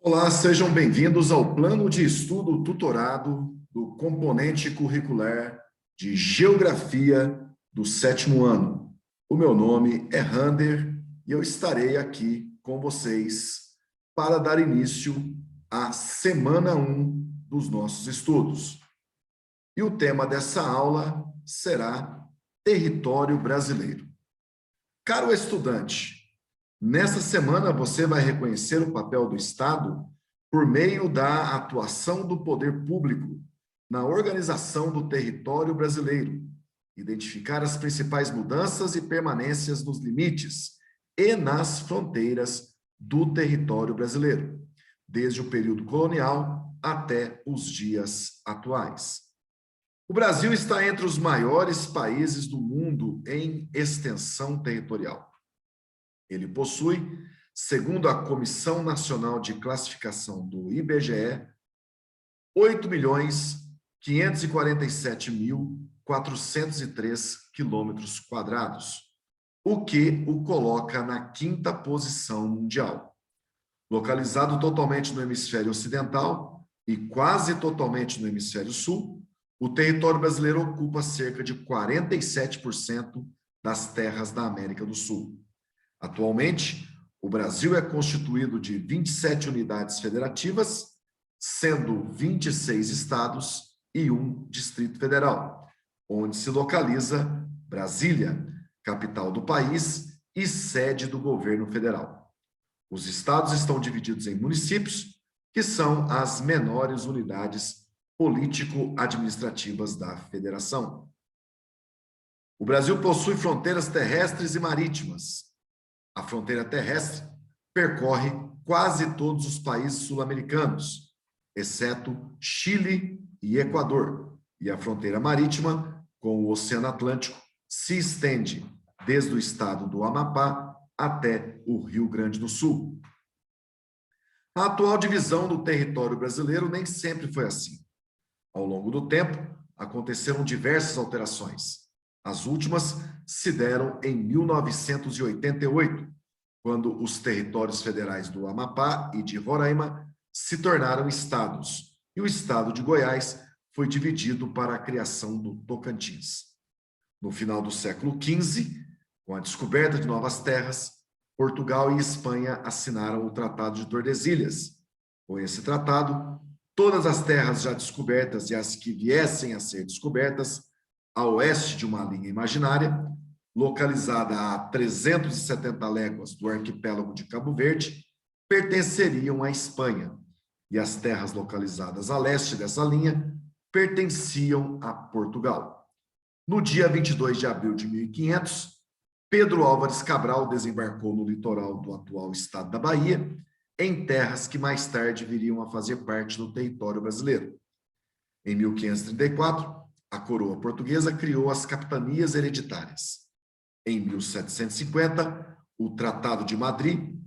Olá, sejam bem-vindos ao plano de estudo tutorado do componente curricular de Geografia do sétimo ano. O meu nome é Rander e eu estarei aqui com vocês para dar início à semana 1 dos nossos estudos. E o tema dessa aula será Território Brasileiro. Caro estudante, nessa semana, você vai reconhecer o papel do Estado por meio da atuação do poder público na organização do território brasileiro, identificar as principais mudanças e permanências nos limites e nas fronteiras do território brasileiro, desde o período colonial até os dias atuais. O Brasil está entre os maiores países do mundo em extensão territorial. Ele possui, segundo a Comissão Nacional de Classificação do IBGE, 8.547.403 quilômetros quadrados, o que o coloca na 5ª posição mundial. Localizado totalmente no hemisfério ocidental e quase totalmente no hemisfério sul, o território brasileiro ocupa cerca de 47% das terras da América do Sul. Atualmente, o Brasil é constituído de 27 unidades federativas, sendo 26 estados e um Distrito Federal, onde se localiza Brasília, capital do país e sede do governo federal. Os estados estão divididos em municípios, que são as menores unidades político-administrativas da federação. O Brasil possui fronteiras terrestres e marítimas. A fronteira terrestre percorre quase todos os países sul-americanos, exceto Chile e Equador, e a fronteira marítima com o Oceano Atlântico se estende desde o estado do Amapá até o Rio Grande do Sul. A atual divisão do território brasileiro nem sempre foi assim. Ao longo do tempo, aconteceram diversas alterações. As últimas se deram em 1988, quando os territórios federais do Amapá e de Roraima se tornaram estados, e o estado de Goiás foi dividido para a criação do Tocantins. No final do século XV, com a descoberta de novas terras, Portugal e Espanha assinaram o Tratado de Tordesilhas. Com esse tratado, todas as terras já descobertas e as que viessem a ser descobertas, a oeste de uma linha imaginária, localizada a 370 léguas do arquipélago de Cabo Verde, pertenceriam à Espanha, e as terras localizadas a leste dessa linha pertenciam a Portugal. No dia 22 de abril de 1500, Pedro Álvares Cabral desembarcou no litoral do atual estado da Bahia, em terras que mais tarde viriam a fazer parte do território brasileiro. Em 1534, a coroa portuguesa criou as capitanias hereditárias. Em 1750, o Tratado de Madrid,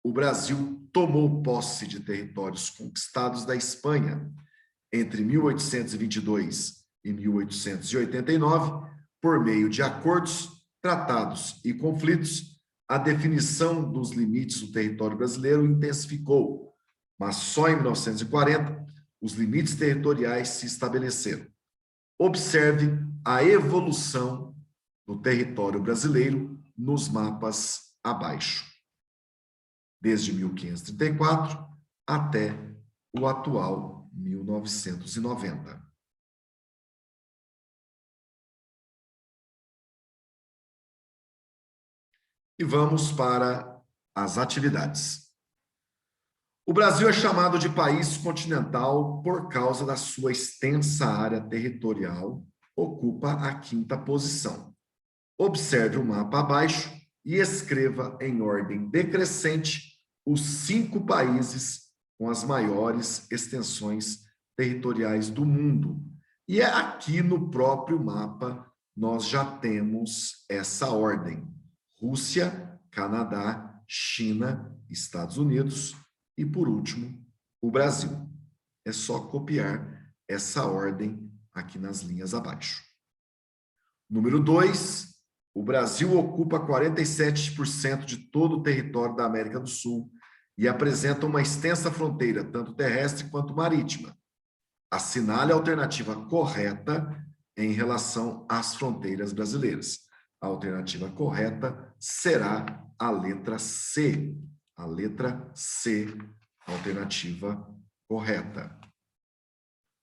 o Brasil tomou posse de territórios conquistados da Espanha. Entre 1822 e 1889, por meio de acordos, tratados e conflitos, a definição dos limites do território brasileiro intensificou, mas só em 1940 os limites territoriais se estabeleceram. Observe a evolução do território brasileiro nos mapas abaixo, desde 1534 até o atual 1990. E vamos para as atividades. O Brasil é chamado de país continental por causa da sua extensa área territorial, ocupa a 5ª posição. Observe o mapa abaixo e escreva em ordem decrescente os 5 países com as maiores extensões territoriais do mundo. E aqui no próprio mapa nós já temos essa ordem: Rússia, Canadá, China, Estados Unidos e, por último, o Brasil. É só copiar essa ordem aqui nas linhas abaixo. Número 2, o Brasil ocupa 47% de todo o território da América do Sul e apresenta uma extensa fronteira, tanto terrestre quanto marítima. Assinale a alternativa correta em relação às fronteiras brasileiras. A alternativa correta será a letra C. A letra C, alternativa correta.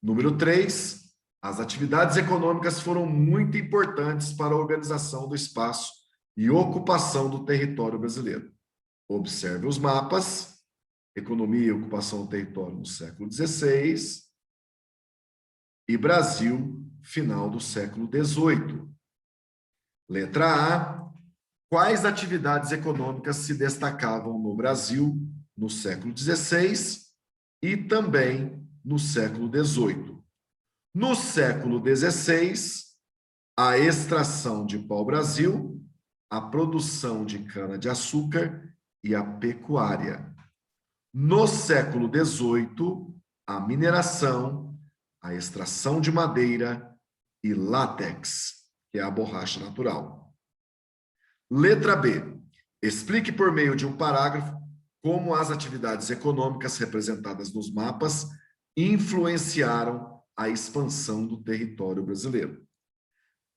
Número 3. As atividades econômicas foram muito importantes para a organização do espaço e ocupação do território brasileiro. Observe os mapas. Economia e ocupação do território no século XVI e Brasil, final do século XVIII. Letra A. Quais atividades econômicas se destacavam no Brasil no século XVI e também no século XVIII? No século XVI, a extração de pau-brasil, a produção de cana-de-açúcar e a pecuária. No século XVIII, a mineração, a extração de madeira e látex, que é a borracha natural. Letra B. Explique por meio de um parágrafo como as atividades econômicas representadas nos mapas influenciaram a expansão do território brasileiro.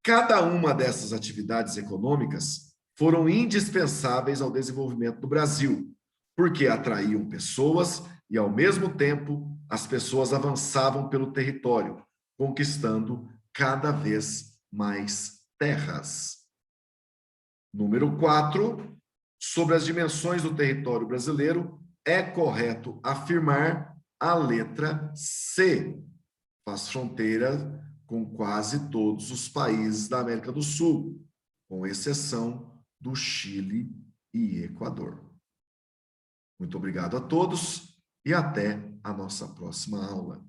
Cada uma dessas atividades econômicas foram indispensáveis ao desenvolvimento do Brasil, porque atraíam pessoas e, ao mesmo tempo, as pessoas avançavam pelo território, conquistando cada vez mais terras. Número 4. Sobre as dimensões do território brasileiro, é correto afirmar a letra C. Faz fronteira com quase todos os países da América do Sul, com exceção do Chile e Equador. Muito obrigado a todos e até a nossa próxima aula.